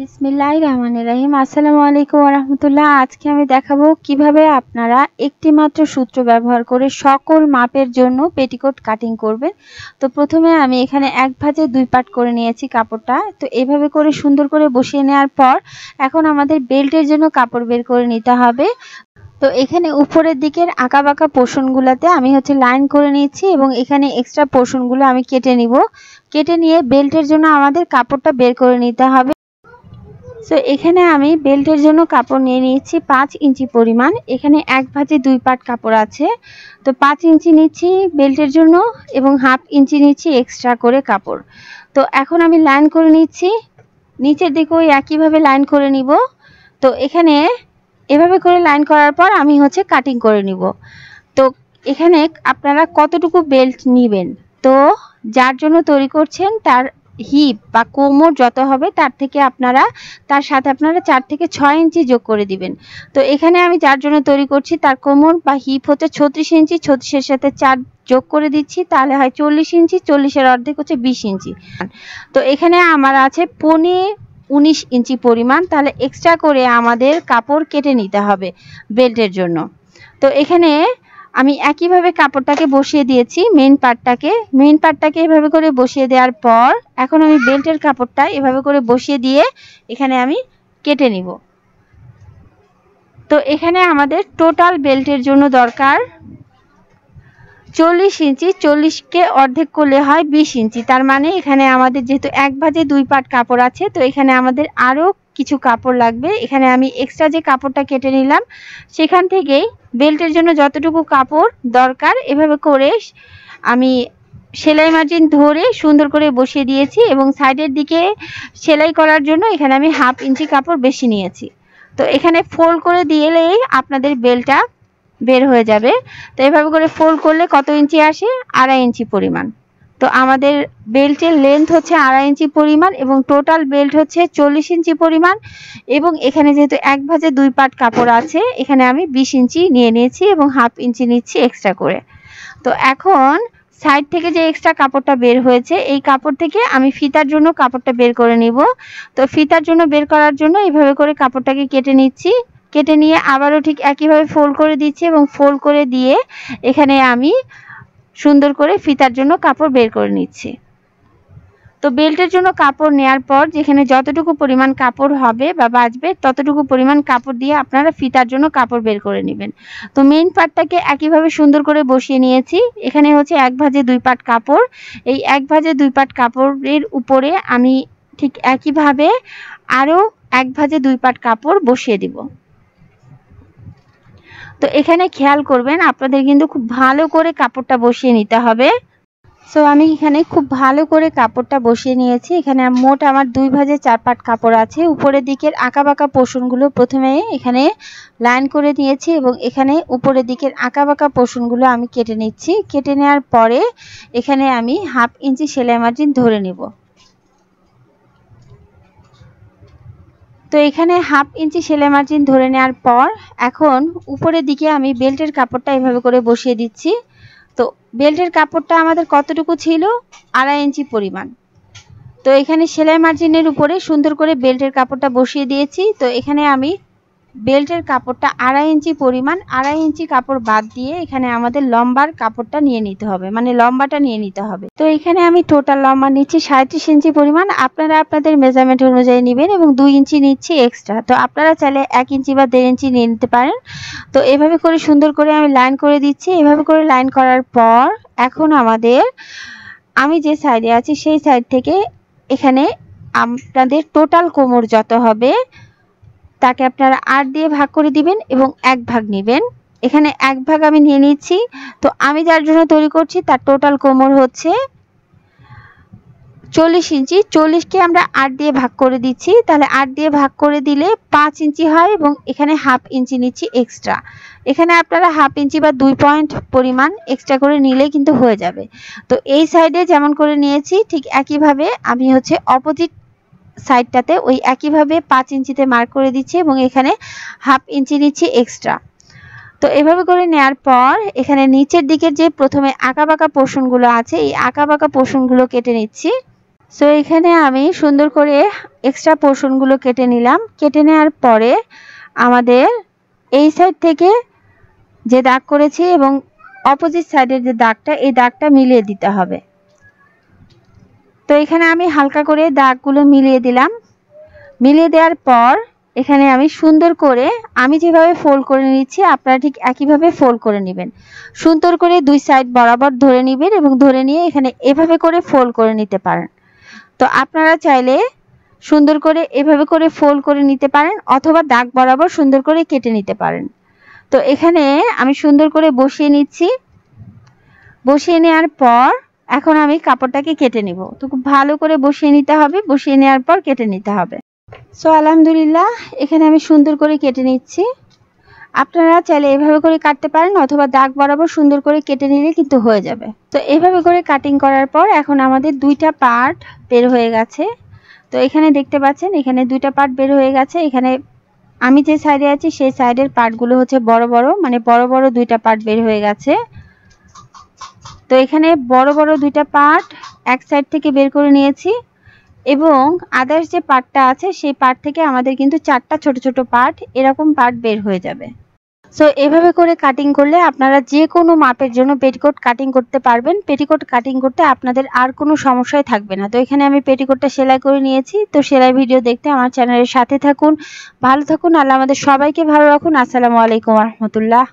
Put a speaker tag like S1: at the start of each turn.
S1: বিসমিল্লাহির রহমানির রহিম। আসসালামু আলাইকুম ওয়া রাহমাতুল্লাহ। আজকে আমি দেখাবো কিভাবে আপনারা একটি মাত্র সূত্র ব্যবহার করে সকল মাপের জন্য পেটিকোট কাটিং করবেন। তো প্রথমে আমি এখানে এক ভাঁজে দুই পাট করে নিয়েছি কাপড়টা। তো এইভাবে করে সুন্দর করে বসিয়ে নেওয়ার পর এখন আমাদের বেল্টের জন্য কাপড় বের করে নিতে হবে। তো এখানে উপরের দিকের আঁকাবাঁকা পোর্শনগুলোতে আমি লাইন করে নিচ্ছি এবং এখানে এক্সট্রা পোর্শনগুলো আমি কেটে নিব। কেটে নিয়ে বেল্টের জন্য আমাদের কাপড়টা বের করে নিতে হবে। সো এখানে আমি বেল্টের জন্য কাপড় নিয়ে নিয়েছি 5 ইঞ্চি পরিমাণ। এখানে এক ভাঁজে দুই পাট কাপড় আছে। তো 5 ইঞ্চি নিচ্ছি বেল্টের জন্য এবং হাফ ইঞ্চি নিচ্ছি এক্সট্রা করে কাপড়। তো এখন আমি লাইন করে নিচ্ছি, নিচের দিকেও একইভাবে লাইন করে নিব। তো এখানে এভাবে করে লাইন করার পর আমি কাটিং করে নিব। তো এখানে আপনারা কতটুকু বেল্ট নেবেন, তো যার জন্য তৈরি করছেন তার হিপ বা কোমর যত হবে তার সাথে আপনারা 4 থেকে 6 ইঞ্চি যোগ করে দিবেন। তো এখানে আমি যার জন্য তৈরি করছি তার কোমর বা হিপ 36 ইঞ্চি, 36 এর সাথে 4 যোগ করে দিচ্ছি, তাহলে হয় 40 ইঞ্চি, 40 এর অর্ধেক 20 ইঞ্চি। তো এখানে আমার আছে 19 ইঞ্চি পরিমাণ, তাহলে এক্সট্রা করে আমাদের কাপড় কেটে নিতে হবে বেল্টের জন্য। তো এখানে আমি একইভাবে কাপড়টাকে বসিয়ে দিয়েছি, মেইন পার্টটাকে এভাবে করে বসিয়ে দেওয়ার পর এখন আমি বেল্টের কাপড়টা এভাবে করে বসিয়ে দিয়ে এখানে আমি কেটে নিব। তো এখানে আমাদের টোটাল বেল্টের জন্য দরকার 40 ইঞ্চি, 40কে অর্ধেক করলে হয় 20 ইঞ্চি। তার মানে এখানে আমাদের যেহেতু এক ভাঁজে দুই পাট কাপড় আছে, তো এখানে আমাদের আরও কিছু কাপড় লাগবে। এখানে আমি এক্সট্রা যে কাপড়টা কেটে নিলাম সেখান থেকেই বেল্টের জন্য যতটুকু কাপড় দরকার এভাবে করে আমি সেলাই মার্জিন ধরে সুন্দর করে বসিয়ে দিয়েছি এবং সাইডের দিকে সেলাই করার জন্য এখানে আমি হাফ ইঞ্চি কাপড় বেশি নিয়েছি। তো এখানে ফোল্ড করে দিলেই আপনাদের বেল্টটা বের হয়ে যাবে। তো এভাবে করে ফোল্ড করলে কত ইঞ্চি আসে? 2.5 ইঞ্চি পরিমাণ। তো আমাদের বেল্টের লেন্থ 2.5 ইঞ্চি পরিমাণ এবং টোটাল বেল্ট 40 ইঞ্চি পরিমাণ। এবং এখানে যেহেতু এক ভাঁজে দুই পাট কাপড় আছে, এখানে আমি 20 ইঞ্চি নিয়ে নিয়েছি এবং হাফ ইঞ্চি নিচ্ছি এক্সট্রা করে। তো এখন সাইড থেকে যে এক্সট্রা কাপড়টা বের হয়েছে এই কাপড় থেকে আমি ফিতার জন্য কাপড়টা বের করে নিব। তো ফিতার জন্য বের করার জন্য এইভাবে করে কাপড়টাকে কেটে নিচ্ছি। কেটে নিয়ে আবারও ঠিক একইভাবে ফোল্ড করে দিচ্ছি এবং ফোল্ড করে দিয়ে এখানে আমি সুন্দর করে ফিতার জন্য কাপড় বের করে নিচ্ছি। তো বেল্টের জন্য কাপড় নেওয়ার পর যেখানে যতটুকু পরিমাণ কাপড় হবে বা বাঁচবে ততটুকু পরিমাণ কাপড় দিয়ে আপনারা ফিতার জন্য কাপড় বের করে নেবেন। তো মেইন পার্টটাকে একইভাবে সুন্দর করে বসিয়ে নিয়েছি। এখানে এক ভাঁজে দুই পাট কাপড়, এই এক ভাঁজে দুই পাট কাপড়ের উপরে আমি ঠিক একইভাবে আরও এক ভাঁজে দুই পাট কাপড় বসিয়ে দিব। তো এখানে খেয়াল করবেন আপনাদের কিন্তু খুব ভালো করে কাপড়টা বসিয়ে নিতে হবে। সো আমি এখানে খুব ভালো করে কাপড়টা বসিয়ে নিয়েছি। এখানে মোট আমার 2 ভাঁজে 4 পাট কাপড় আছে। উপরের দিকের আঁকাবাঁকা পোর্শনগুলো প্রথমে এখানে লাইন করে নিয়েছি এবং এখানে উপরের দিকের আঁকাবাঁকা পোর্শনগুলো আমি কেটে নিচ্ছি। কেটে নেওয়ার পরে এখানে আমি হাফ ইঞ্চি সেলাই মার্জিন ধরে নিব। তো এখানে হাফ ইঞ্চি সেলাই মার্জিন ধরে নেওয়ার পর এখন উপরের দিকে আমি বেল্টের কাপড়টা এভাবে করে বসিয়ে দিচ্ছি। তো বেল্টের কাপড়টা আমাদের কতটুকু ছিল? 2.5 ইঞ্চি পরিমাণ। তো এখানে সেলাই মার্জিনের উপরে সুন্দর করে বেল্টের কাপড়টা বসিয়ে দিয়েছি। তো এখানে আমি বেল্টের কাপড়টা 2.5 ইঞ্চি পরিমাণ, 2.5 ইঞ্চি কাপড় বাদ দিয়ে এখানে আমাদের লম্বার কাপড়টা নিয়ে নিতে হবে, মানে লম্বাটা নিয়ে নিতে হবে। তো এখানে আমি টোটাল লম্বা নিচ্ছি 37 ইঞ্চি পরিমাণ। আপনারা আপনাদের মেজারমেন্ট অনুযায়ী নেবেন এবং 2 ইঞ্চি নিচ্ছি এক্সট্রা। তো আপনারা চাইলে 1 ইঞ্চি বা 1.5 ইঞ্চি নিয়ে নিতে পারেন। তো এভাবে করে সুন্দর করে আমি লাইন করে দিচ্ছি। এভাবে করে লাইন করার পর এখন আমি যে সাইডে আছি সেই সাইড থেকে এখানে আপনাদের টোটাল কোমর যত হবে তাকে আপনারা 8 দিয়ে ভাগ করে দিবেন এবং 1 ভাগ নেবেন। এখানে 1 ভাগ আমি নিয়ে নিচ্ছি। তো আমি যার জন্য তৈরি করছি তার টোটাল কোমর 40 ইঞ্চি। 40কে আমরা 8 দিয়ে ভাগ করে দিচ্ছি, তাহলে 8 দিয়ে ভাগ করে দিলে 5 ইঞ্চি হয় এবং এখানে হাফ ইঞ্চি নিচ্ছি এক্সট্রা। এখানে আপনারা হাফ ইঞ্চি বা 2 পয়েন্ট পরিমাণ এক্সট্রা করে নিলে কিন্তু হয়ে যাবে। তো এই সাইডে যেমন করে নিয়েছি ঠিক একইভাবে আমি অপোজিট সাইডটাতে ওই একইভাবে 5 ইঞ্চিতে মার্ক করে দিচ্ছি এবং এখানে হাফ ইঞ্চি নিচ্ছি এক্সট্রা। তো এভাবে করে নেওয়ার পর এখানে নিচের দিকের যে প্রথমে আঁকাবাঁকা পোর্শনগুলো আছে এই আঁকাবাঁকা পোর্শনগুলো কেটে নিচ্ছি। সো এখানে আমি সুন্দর করে এক্সট্রা পোর্শনগুলো কেটে নিলাম। কেটে নেওয়ার পরে আমাদের এই সাইড থেকে যে দাগ করেছি এবং অপোজিট সাইডের যে দাগটা, এই দাগটা মিলিয়ে দিতে হবে। তো এখানে আমি হালকা করে দাগগুলো মিলিয়ে দিলাম। মিলিয়ে দেওয়ার পর এখানে আমি সুন্দর করে, আমি যেভাবে ফোল্ড করে নিচ্ছি আপনারা ঠিক একইভাবে ফোল্ড করে নেবেন। সুন্দর করে দুই সাইড বরাবর ধরে নেবেন এবং ধরে নিয়ে এখানে এভাবে করে ফোল্ড করে নিতে পারেন। তো আপনারা চাইলে সুন্দর করে এভাবে করে ফোল্ড করে নিতে পারেন অথবা দাগ বরাবর সুন্দর করে কেটে নিতে পারেন। তো এখানে আমি সুন্দর করে বসিয়ে নিচ্ছি। বসিয়ে নেওয়ার পর এখন আমি কাপড়টাকে কেটে নিব। তো খুব ভালো করে বসিয়ে নিতে হবে, বসিয়ে নেওয়ার পর কেটে নিতে হবে। সো আলহামদুলিল্লাহ এখানে আমি সুন্দর করে কেটে নিচ্ছি। আপনারা চাইলে এভাবে করে কাটতে পারেন অথবা দাগ বরাবর সুন্দর করে কেটে নিলে কিন্তু হয়ে যাবে। তো এভাবে করে কাটিং করার পর এখন আমাদের দুইটা পার্ট বের হয়ে গেছে। তো এখানে দেখতে পাচ্ছেন এখানে দুইটা পার্ট বের হয়ে গেছে। এখানে আমি যে সাইডে আছি সেই সাইডের পার্টগুলো হচ্ছে বড় বড়, মানে বড় বড় দুইটা পার্ট বের হয়ে গেছে। তো এখানে বড় বড় দুইটা পার্ট এক সাইড থেকে বের করে নিয়েছি এবং আদার্স যে পার্টটা আছে সেই পার্ট থেকে আমাদের কিন্তু চারটা ছোট ছোট পার্ট এরকম পার্ট বের হয়ে যাবে। সো এভাবে করে কাটিং করলে আপনারা যে কোনো মাপের জন্য পেটিকোট কাটিং করতে পারবেন। পেটিকোট কাটিং করতে আপনাদের আর কোনো সমস্যাই থাকবে না। তো এখানে আমি পেটিকোটটা সেলাই করে নিয়েছি। তো সেলাই ভিডিও দেখতে আমার চ্যানেলের সাথে থাকুন। ভালো থাকুন। আল্লাহ আমাদের সবাইকে ভালো রাখুন। আসসালামু আলাইকুম ওয়া রাহমাতুল্লাহ।